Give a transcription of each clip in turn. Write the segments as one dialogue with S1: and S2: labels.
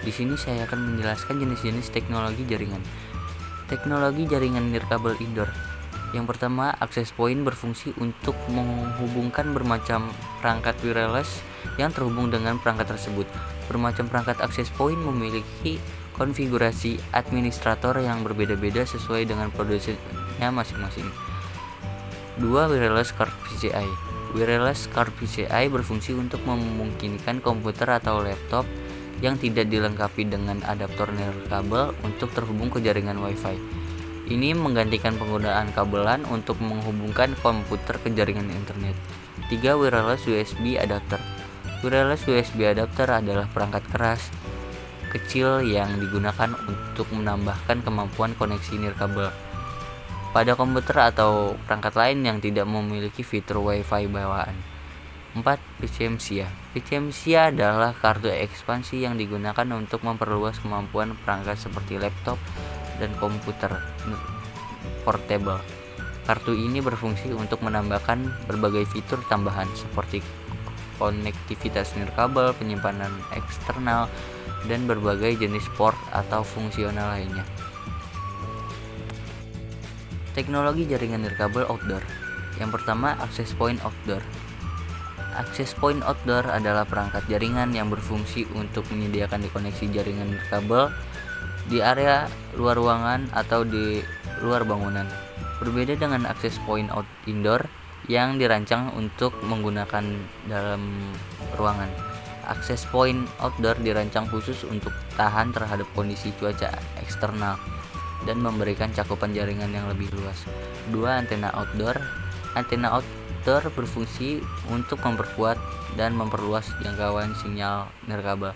S1: Di sini saya akan menjelaskan jenis-jenis teknologi jaringan. Teknologi jaringan nirkabel indoor. Yang pertama, access point berfungsi untuk menghubungkan bermacam perangkat wireless yang terhubung dengan perangkat tersebut. Bermacam perangkat access point memiliki konfigurasi administrator yang berbeda-beda sesuai dengan produsennya masing-masing. 2. Wireless card PCI. Wireless card PCI berfungsi untuk memungkinkan komputer atau laptop yang tidak dilengkapi dengan adaptor nirkabel untuk terhubung ke jaringan Wi-Fi. Ini menggantikan penggunaan kabelan untuk menghubungkan komputer ke jaringan internet. 3. Wireless USB adapter. Wireless USB adapter adalah perangkat keras kecil yang digunakan untuk menambahkan kemampuan koneksi nirkabel pada komputer atau perangkat lain yang tidak memiliki fitur Wi-Fi bawaan. 4. PCMSIA. PCMSIA adalah kartu ekspansi yang digunakan untuk memperluas kemampuan perangkat seperti laptop dan komputer portable. Kartu ini berfungsi untuk menambahkan berbagai fitur tambahan seperti konektivitas nirkabel, penyimpanan eksternal, dan berbagai jenis port atau fungsional lainnya. Teknologi jaringan nirkabel outdoor. Yang pertama, access point outdoor. Access point outdoor adalah perangkat jaringan yang berfungsi untuk menyediakan koneksi jaringan nirkabel di area luar ruangan atau di luar bangunan. Berbeda dengan access point indoor yang dirancang untuk menggunakan dalam ruangan. Access point outdoor dirancang khusus untuk tahan terhadap kondisi cuaca eksternal dan memberikan cakupan jaringan yang lebih luas. 2. Antena outdoor. Antena outdoor berfungsi untuk memperkuat dan memperluas jangkauan sinyal nirkabel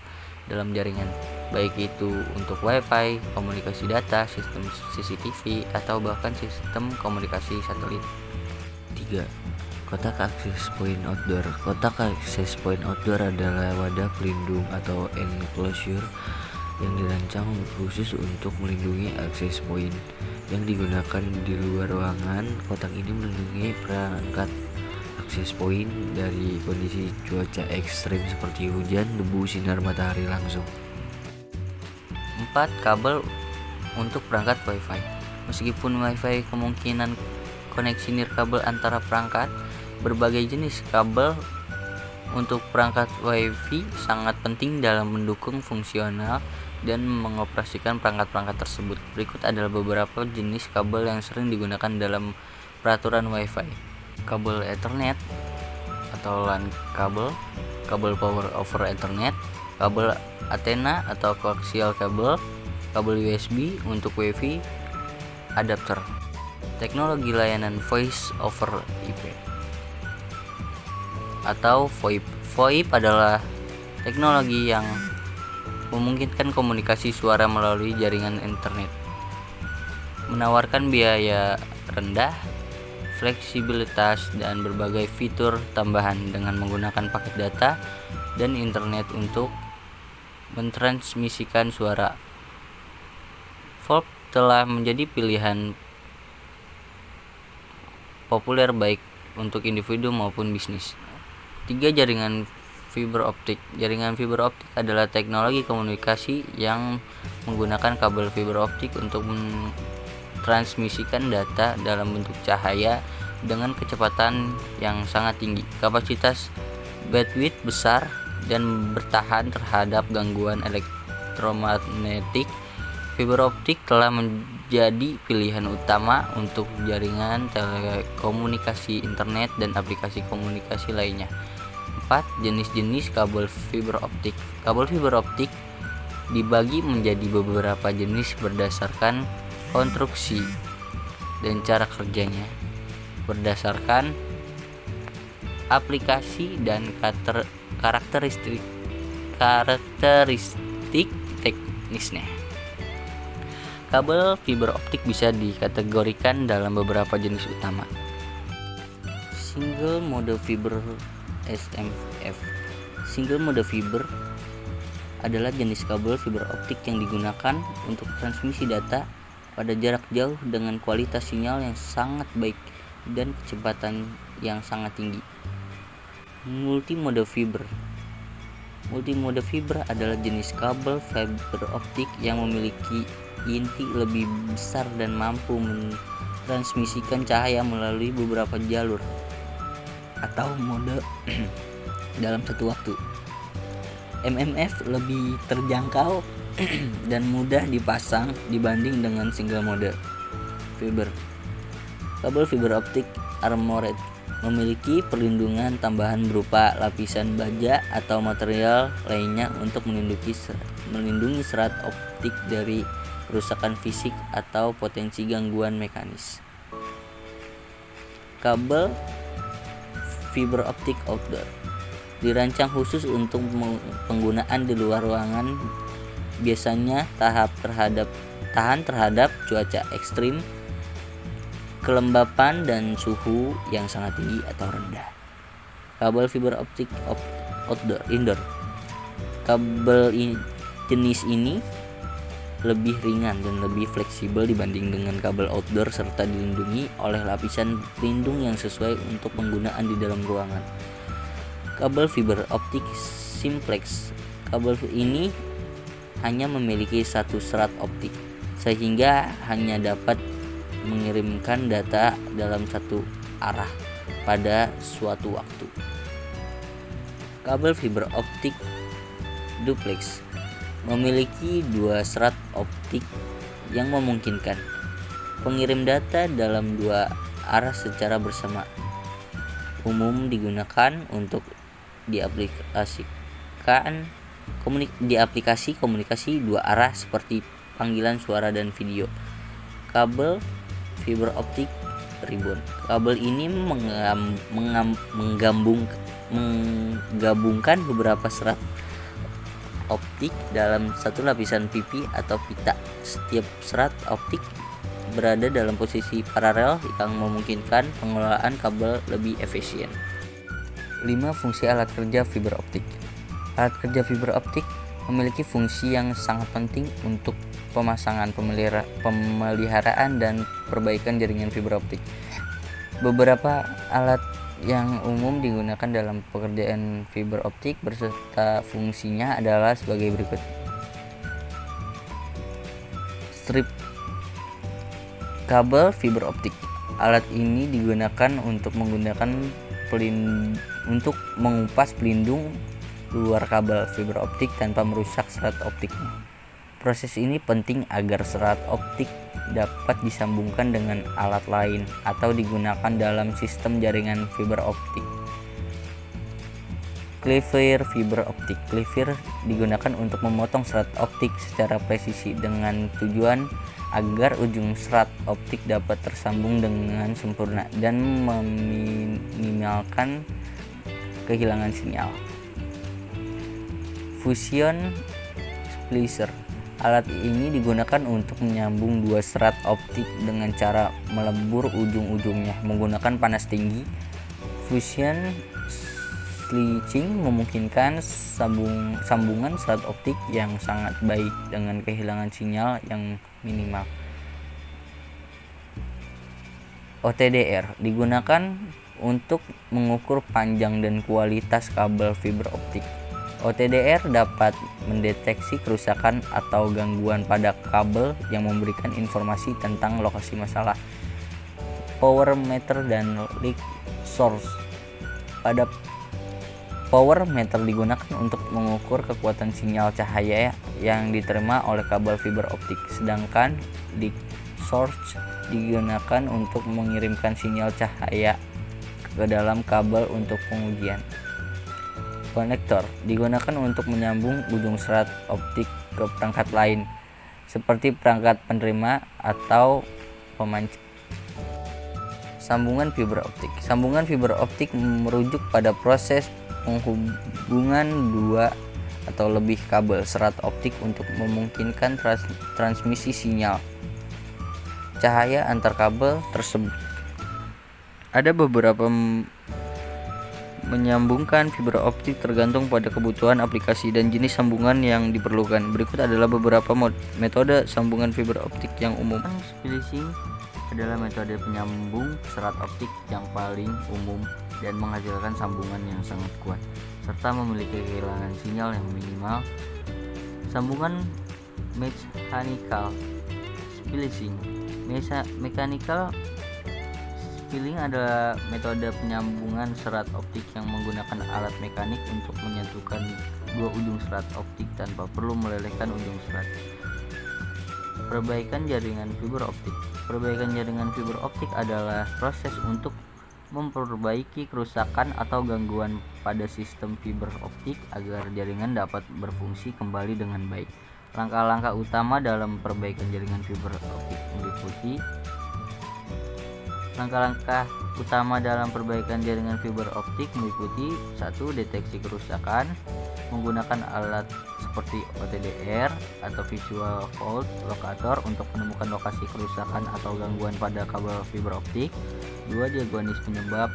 S1: dalam jaringan, baik itu untuk Wi-Fi, komunikasi data, sistem CCTV, atau bahkan sistem komunikasi satelit. 3. Kotak access point outdoor. Kotak access point outdoor adalah wadah pelindung atau enclosure yang dirancang khusus untuk melindungi access point yang digunakan di luar ruangan. Kotak ini melindungi perangkat access point dari kondisi cuaca ekstrim seperti hujan, debu, sinar matahari langsung. 4. Kabel untuk perangkat Wi-Fi. Meskipun Wi-Fi kemungkinan koneksi nirkabel antara perangkat, berbagai jenis kabel untuk perangkat Wi-Fi sangat penting dalam mendukung fungsional dan mengoperasikan perangkat-perangkat tersebut. Berikut adalah beberapa jenis kabel yang sering digunakan dalam peraturan Wi-Fi. Kabel Ethernet atau LAN kabel, kabel Power over Ethernet, kabel Athena atau coaxial kabel, kabel USB untuk Wi-Fi adapter. Teknologi layanan Voice over IP atau VoIP. VoIP adalah teknologi yang memungkinkan komunikasi suara melalui jaringan internet, menawarkan biaya rendah, fleksibilitas, dan berbagai fitur tambahan dengan menggunakan paket data dan internet untuk mentransmisikan suara. VoIP telah menjadi pilihan populer baik untuk individu maupun bisnis. 3. Jaringan fiber optik. Jaringan fiber optik adalah teknologi komunikasi yang menggunakan kabel fiber optik untuk transmisikan data dalam bentuk cahaya dengan kecepatan yang sangat tinggi, kapasitas bandwidth besar, dan bertahan terhadap gangguan elektromagnetik. Fiber optik telah menjadi pilihan utama untuk jaringan telekomunikasi, internet, dan aplikasi komunikasi lainnya. 4. Jenis-jenis kabel fiber optik. Kabel fiber optik dibagi menjadi beberapa jenis berdasarkan konstruksi dan cara kerjanya, berdasarkan aplikasi dan karakteristik teknisnya. Kabel fiber optik bisa dikategorikan dalam beberapa jenis utama. Single mode fiber SMF. Single mode fiber adalah jenis kabel fiber optik yang digunakan untuk transmisi data pada jarak jauh dengan kualitas sinyal yang sangat baik dan kecepatan yang sangat tinggi. Multimode fiber Multimode fiber adalah jenis kabel fiber optik yang memiliki inti lebih besar dan mampu mentransmisikan cahaya melalui beberapa jalur atau mode dalam satu waktu. MMF lebih terjangkau dan mudah dipasang dibanding dengan single mode fiber. Kabel fiber optik armored memiliki perlindungan tambahan berupa lapisan baja atau material lainnya untuk melindungi serat optik dari kerusakan fisik atau potensi gangguan mekanis. Kabel fiber optik outdoor dirancang khusus untuk penggunaan di luar ruangan, biasanya tahan terhadap cuaca ekstrim, kelembapan dan suhu yang sangat tinggi atau rendah. Kabel fiber optik indoor. Jenis ini lebih ringan dan lebih fleksibel dibanding dengan kabel outdoor serta dilindungi oleh lapisan pelindung yang sesuai untuk penggunaan di dalam ruangan. Kabel fiber optik simplex. Kabel ini hanya memiliki satu serat optik sehingga hanya dapat mengirimkan data dalam satu arah pada suatu waktu. Kabel fiber optik duplex memiliki dua serat optik yang memungkinkan pengirim data dalam dua arah secara bersama. Umum digunakan untuk aplikasi komunikasi dua arah seperti panggilan suara dan video. Kabel fiber optik ribbon. Kabel ini menggabungkan beberapa serat optik dalam satu lapisan pipi atau pita. Setiap serat optik berada dalam posisi paralel yang memungkinkan pengelolaan kabel lebih efisien. 5 fungsi alat kerja fiber optik. Alat kerja fiber optik memiliki fungsi yang sangat penting untuk pemasangan, pemeliharaan dan perbaikan jaringan fiber optik. Beberapa alat yang umum digunakan dalam pekerjaan fiber optik beserta fungsinya adalah sebagai berikut. Strip kabel fiber optik. Alat ini digunakan untuk mengupas pelindung luar kabel fiber optik tanpa merusak serat optiknya. Proses ini penting agar serat optik dapat disambungkan dengan alat lain atau digunakan dalam sistem jaringan fiber optik. Cleaver fiber optik. Cleaver digunakan untuk memotong serat optik secara presisi dengan tujuan agar ujung serat optik dapat tersambung dengan sempurna dan meminimalkan kehilangan sinyal. Fusion splicer. Alat ini digunakan untuk menyambung dua serat optik dengan cara melebur ujung-ujungnya menggunakan panas tinggi. Fusion switching memungkinkan sambungan serat optik yang sangat baik dengan kehilangan sinyal yang minimal. OTDR digunakan untuk mengukur panjang dan kualitas kabel fiber optik. OTDR dapat mendeteksi kerusakan atau gangguan pada kabel yang memberikan informasi tentang lokasi masalah. Power meter dan leak source. Pada power meter digunakan untuk mengukur kekuatan sinyal cahaya yang diterima oleh kabel fiber optik, sedangkan leak source digunakan untuk mengirimkan sinyal cahaya ke dalam kabel untuk pengujian. Konektor digunakan untuk menyambung ujung serat optik ke perangkat lain seperti perangkat penerima atau pemancar. Sambungan fiber optik. Sambungan fiber optik merujuk pada proses penghubungan dua atau lebih kabel serat optik untuk memungkinkan transmisi sinyal cahaya antar kabel tersebut. Ada beberapa menyambungkan fiber optik tergantung pada kebutuhan aplikasi dan jenis sambungan yang diperlukan. Berikut adalah beberapa metode sambungan fiber optik yang umum. Splicing adalah metode penyambung serat optik yang paling umum dan menghasilkan sambungan yang sangat kuat. serta memiliki kehilangan sinyal yang minimal. Sambungan mechanical splicing. Mechanical splicing adalah metode penyambungan serat optik yang menggunakan alat mekanik untuk menyatukan dua ujung serat optik tanpa perlu melelehkan ujung serat. Perbaikan jaringan fiber optik. Perbaikan jaringan fiber optik adalah proses untuk memperbaiki kerusakan atau gangguan pada sistem fiber optik agar jaringan dapat berfungsi kembali dengan baik. Langkah-langkah utama dalam perbaikan jaringan fiber optik meliputi satu, deteksi kerusakan menggunakan alat seperti OTDR atau Visual Fault Locator untuk menemukan lokasi kerusakan atau gangguan pada kabel fiber optik. 2, diagnosis penyebab,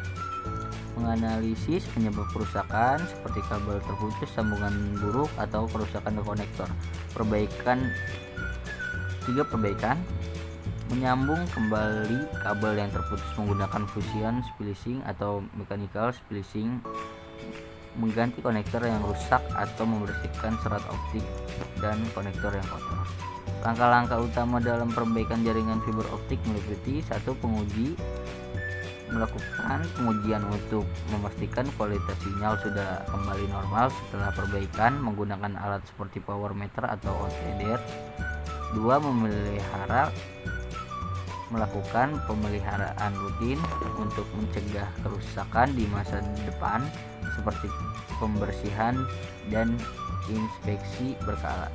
S1: menganalisis penyebab kerusakan seperti kabel terputus, sambungan buruk, atau kerusakan konektor. 3, perbaikan, menyambung kembali kabel yang terputus menggunakan fusion splicing atau mechanical splicing, mengganti konektor yang rusak atau membersihkan serat optik dan konektor yang kotor. Langkah-langkah utama dalam perbaikan jaringan fiber optik meliputi 1, melakukan pengujian untuk memastikan kualitas sinyal sudah kembali normal setelah perbaikan menggunakan alat seperti power meter atau OTDR. 2, melakukan pemeliharaan rutin untuk mencegah kerusakan di masa depan seperti pembersihan dan inspeksi berkala.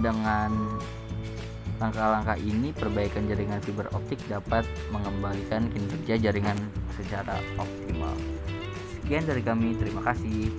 S1: Dengan langkah-langkah ini, perbaikan jaringan fiber optik dapat mengembalikan kinerja jaringan secara optimal. Sekian dari kami, terima kasih.